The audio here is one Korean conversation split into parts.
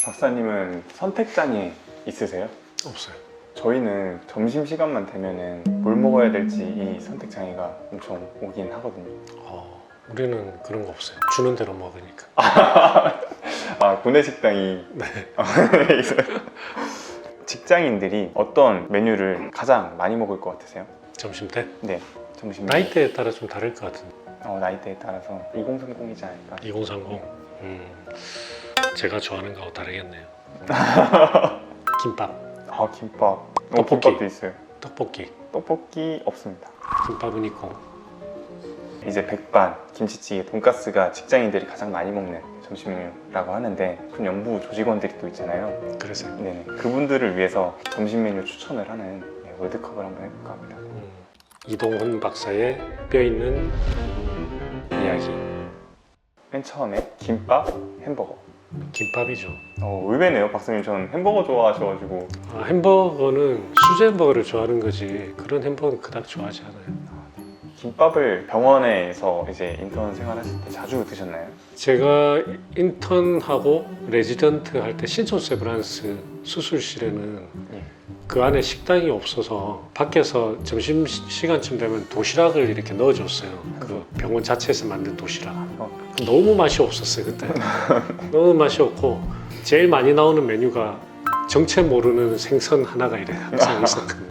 박사님은 선택장애 있으세요? 없어요. 저희는 점심시간만 되면은 뭘 먹어야 될지 이 선택장애가 엄청 오긴 하거든요. 우리는 그런 거 없어요. 주는 대로 먹으니까. 아, 구내식당이 네. 있어요. 직장인들이 어떤 메뉴를 가장 많이 먹을 것 같으세요? 점심 때? 네, 점심 나이대에 따라 좀 다를 것 같은데. 나이대에 따라서 2030이지 않을까? 2030. 제가 좋아하는 거하고 다르겠네요. 김밥, 김밥. 떡볶이. 김밥도 있어요. 떡볶이. 떡볶이 없습니다. 김밥은 있고. 이제 백반, 김치찌개, 돈가스가 직장인들이 가장 많이 먹는 점심 메뉴라고 하는데 큰 연부 조직원들이 또 있잖아요. 그래서 네네. 그분들을 위해서 점심 메뉴 추천을 하는 월드컵을 한번 해볼까 합니다. 이동훈 박사의 뼈 있는 이야기. 맨 처음에 김밥, 햄버거. 김밥이죠. 의외네요, 박사님. 저는 햄버거 좋아하셔가지고. 햄버거는 수제 햄버거를 좋아하는 거지 그런 햄버거는 그닥 좋아하지 않아요. 김밥을 병원에서 이제 인턴 생활하실 때 자주 드셨나요? 제가 인턴하고 레지던트 할 때 신촌 세브란스 수술실에는 예. 그 안에 식당이 없어서 밖에서 점심 시간쯤 되면 도시락을 이렇게 넣어줬어요. 그 병원 자체에서 만든 도시락. 너무 맛이 없었어요 그때. 너무 맛이 없고 제일 많이 나오는 메뉴가 정체 모르는 생선 하나가 이래 항상 있었거든요.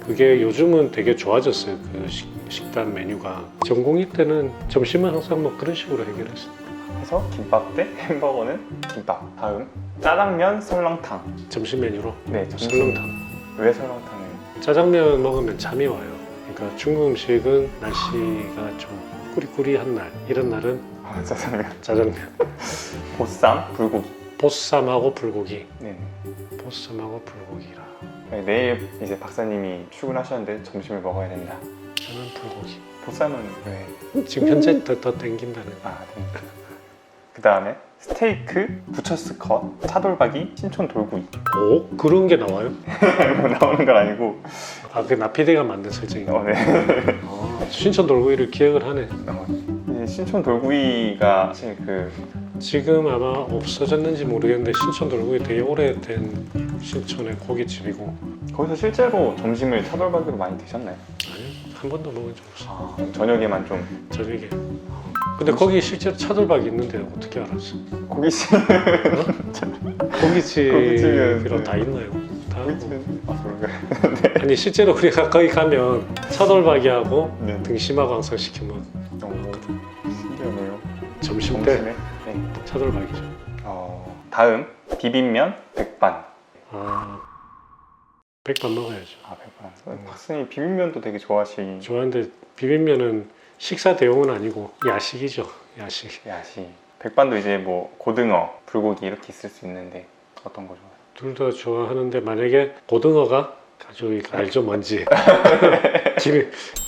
그게 요즘은 되게 좋아졌어요. 그 식단 메뉴가. 전공의 때는 점심은 항상 뭐 그런 식으로 해결했어요. 그래서 김밥 대 햄버거는 김밥. 다음 짜장면, 설렁탕. 점심 메뉴로 네, 설렁탕. 왜 설렁탕을? 짜장면 먹으면 잠이 와요. 그러니까 중국 음식은 날씨가 좀 꾸리꾸리한 날, 이런 날은 짜장면. 짜장면. 보쌈, 불고기. 보쌈하고 불고기. 네. 보쌈하고 불고기라. 내일 이제 박사님이 출근하셨는데 점심을 먹어야 된다. 저는 불고기. 보쌈은 왜? 지금 현재 더 땡긴다는. 네. 그 다음에 스테이크, 부처스 컷, 차돌박이, 신촌 돌구이. 오? 그런 게 나와요? 뭐 나오는 건 아니고. 그 나피디가 만든 설정이에요. 네. 신촌 돌고기를 기억을 하네. 이제 신촌 돌구이가 사실 지금 아마 없어졌는지 모르겠는데 신촌 돌고기 되게 오래된 신촌의 고깃집이고. 거기서 실제로 점심을 차돌박이로 많이 드셨나요? 아니, 한 번도 먹은 적 없어. 저녁에만 좀. 저녁에. 근데 거기 실제로 차돌박이 있는데 어떻게 알았어? 고깃집. 고깃집이랑 다 있나요? 다 하고. 그런가요? 아니 실제로 우리가 거기 가면 차돌박이하고 네. 등심하고 항상 시켜 먹어. 신기하네요. 점심 때 점심에? 네. 차돌박이죠. 다음 비빔면, 백반. 백반 먹어야죠. 백반. 박사님 비빔면도 되게 좋아하시. 좋아하는데 비빔면은 식사 대용은 아니고 야식이죠. 야식. 야식. 백반도 이제 뭐 고등어, 불고기 이렇게 있을 수 있는데 어떤 거 좋아해요? 둘 다 좋아하는데 만약에 고등어가 아주 알죠 뭔지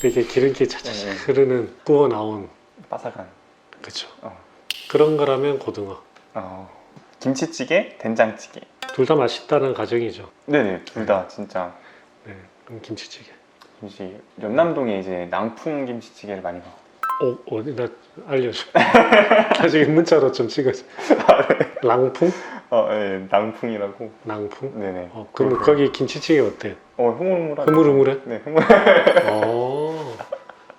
이렇게 기름기 차차차 흐르는 구워 나온 바삭한. 그렇죠. 어. 그런 거라면 고등어. 김치찌개, 된장찌개. 둘 다 맛있다는 가정이죠. 네네, 둘 다 진짜. 네, 그럼 김치찌개. 김치. 연남동에 이제 낭풍 김치찌개를 많이 먹어. 어디다 알려줘. 나중에 문자로 좀 찍어줘. 랑풍? 네, 낭풍이라고. 낭풍? 네네. 그럼 거기 김치찌개 어때? 흐물흐물하죠. 흐물흐물해? 네, 흐물.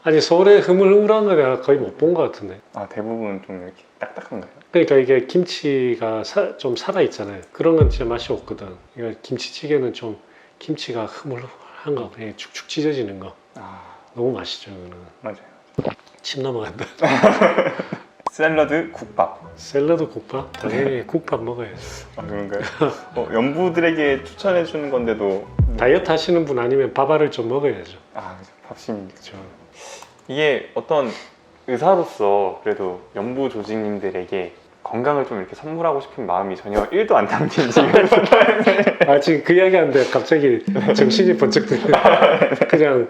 아니 서울에 흐물흐물한 거 내가 거의 못 본 것 같은데. 대부분 좀 이렇게 딱딱한가요? 그러니까 이게 김치가 좀 살아있잖아요. 그런 건 진짜 맛이 없거든. 그러니까 김치찌개는 좀 김치가 흐물흐물한 거, 그냥 축축 찢어지는 거. 너무 맛있죠, 이거는. 맞아요. 침 넘어간다. 샐러드, 국밥. 샐러드 국밥? 당연히 국밥 먹어야죠. 그런가요? 연부들에게 추천해 주는 건데도. 다이어트 하시는 분 아니면 밥알을 좀 먹어야죠. 그죠. 밥심. 그렇죠. 이게 어떤 의사로서 그래도 연부 조직님들에게 건강을 좀 이렇게 선물하고 싶은 마음이 전혀 1도 안 담긴 지금. 지금 그 이야기 하는데 갑자기 정신이 번쩍 드네. 그냥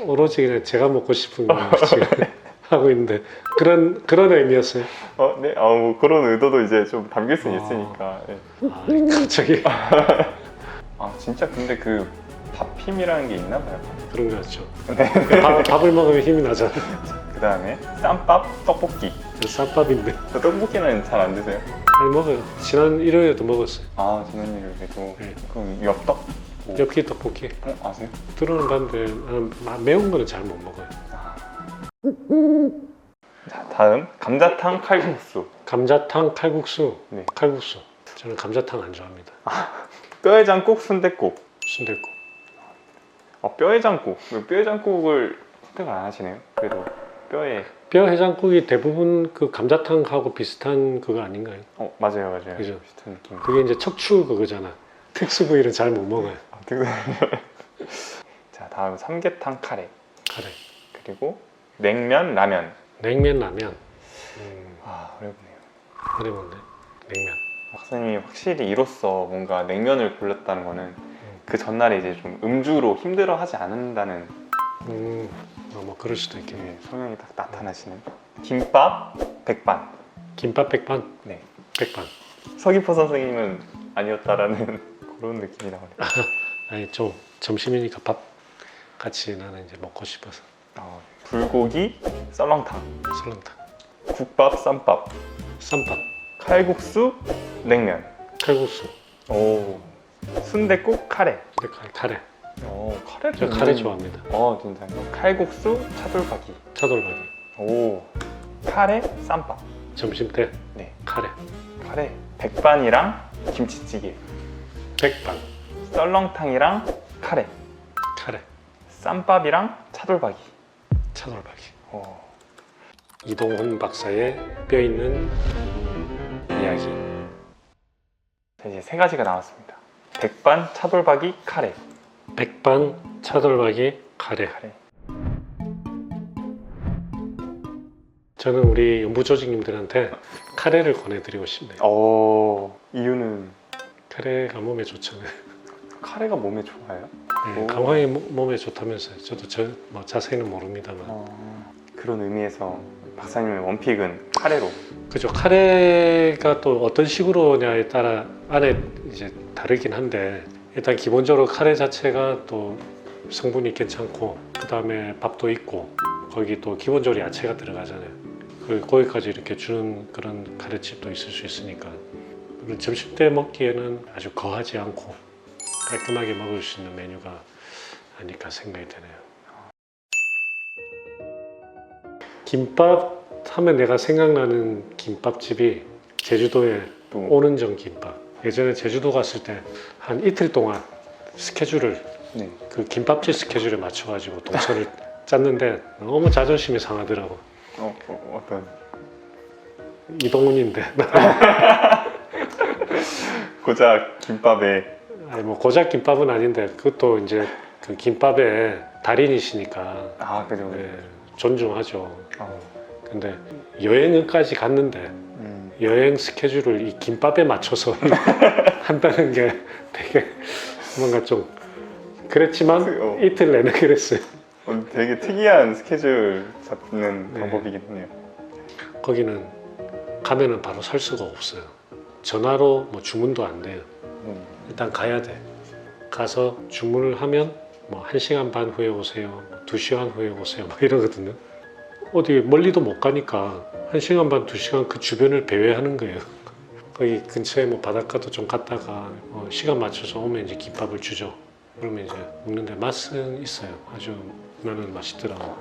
오로지 그냥 제가 먹고 싶은 거 지금 하고 있는데 그런 의미였어요. 네. 뭐 그런 의도도 이제 좀 담길 수 있으니까. 네. 갑자기. 진짜 근데 그 밥힘이라는 게 있나 봐요. 그런 거 같죠. 네. 밥을 먹으면 힘이 나잖아. 그 다음에 쌈밥, 떡볶이. 쌈밥인데 저 떡볶이는 잘 안 드세요? 아니 먹어요. 지난 일요일에도 먹었어요. 아, 지난 일요일에도. 네. 그럼 엽떡? 오. 엽기 떡볶이 아세요? 들어는 봤는데 매운 거는 잘 못 먹어요. 자, 다음 감자탕 칼국수. 감자탕 칼국수. 네. 칼국수. 저는 감자탕 안 좋아합니다. 뼈해장국, 순댓국. 순댓국. 뼈해장국. 왜 뼈해장국을 선택을 안 하시네요? 그래도 뼈에. 뼈 해장국이 대부분 그 감자탕하고 비슷한 그거 아닌가요? 맞아요, 맞아요. 그죠. 비슷한 느낌. 그게 이제 척추 그거잖아. 특수 부위를 잘 못 먹어요. 자, 다음 삼계탕 카레. 카레. 그리고 냉면, 라면. 냉면 라면. 어렵네요. 어려운데. 냉면. 박사님이 확실히 이로써 뭔가 냉면을 골랐다는 거는 그 전날에 이제 좀 음주로 힘들어하지 않는다는 뭐 그럴 수도 있겠네. 네, 성향이 딱 나타나시는. 김밥, 백반. 김밥 백반. 네. 백반. 서귀포 선생님은 아니었다라는 그런 느낌이 나오네요. 아니 좀 점심이니까 밥 같이 나는 이제 먹고 싶어서. 불고기, 썰렁탕. 설렁탕. 국밥, 쌈밥. 쌈밥. 칼국수, 냉면. 칼국수. 오. 순댓국, 카레. 근데 카레. 카레를 저 카레 좋아합니다. 진짜요? 칼국수, 차돌박이. 차돌박이. 오. 카레, 쌈밥. 점심 때 네. 카레. 카레. 백반이랑 김치찌개. 백반. 썰렁탕이랑 카레. 카레. 쌈밥이랑 차돌박이. 차돌박이. 이동훈 박사의 뼈 있는 이야기. 자, 이제 세 가지가 나왔습니다. 백반, 차돌박이, 카레. 백반, 차돌박이, 카레. 저는 우리 연부 조직님들한테 카레를 권해드리고 싶네요. 이유는 카레가 몸에 좋잖아요. 카레가 몸에 좋아요? 네, 강황이 몸에 좋다면서요. 저도 뭐 자세히는 모릅니다만. 그런 의미에서 박사님의 원픽은 카레로. 그죠. 카레가 또 어떤 식으로냐에 따라 안에 이제 다르긴 한데 일단 기본적으로 카레 자체가 또 성분이 괜찮고 그 다음에 밥도 있고 거기 또 기본적으로 야채가 들어가잖아요. 그리고 거기까지 이렇게 주는 그런 카레집도 있을 수 있으니까 그리고 점심 때 먹기에는 아주 거하지 않고 깔끔하게 먹을 수 있는 메뉴가 아닐까 생각이 드네요. 김밥 하면 내가 생각나는 김밥집이 제주도에 오는정 김밥. 예전에 제주도 갔을 때 한 이틀 동안 스케줄을 네. 그 김밥집 스케줄에 맞춰가지고 동선을 짰는데 너무 자존심이 상하더라고. 어떤? 이동훈인데. 고작 김밥에. 아니 뭐 고작 김밥은 아닌데 그것도 이제 그 김밥의 달인이시니까 그죠. 네, 존중하죠. 근데 여행까지 갔는데 여행 스케줄을 이 김밥에 맞춰서 한다는 게 되게 뭔가 좀 그랬지만 이틀 내내 그랬어요. 되게 특이한 스케줄 잡는 네. 방법이긴 하네요. 거기는 가면은 바로 살 수가 없어요. 전화로 뭐 주문도 안 돼요. 일단 가야 돼. 가서 주문을 하면 뭐 1시간 반 후에 오세요, 2시간 후에 오세요 막 이러거든요. 어디 멀리도 못 가니까 1시간 반, 2시간 그 주변을 배회하는 거예요. 거기 근처에 뭐 바닷가도 좀 갔다가 시간 맞춰서 오면 이제 김밥을 주죠. 그러면 이제 먹는데 맛은 있어요. 아주 나는 맛있더라고.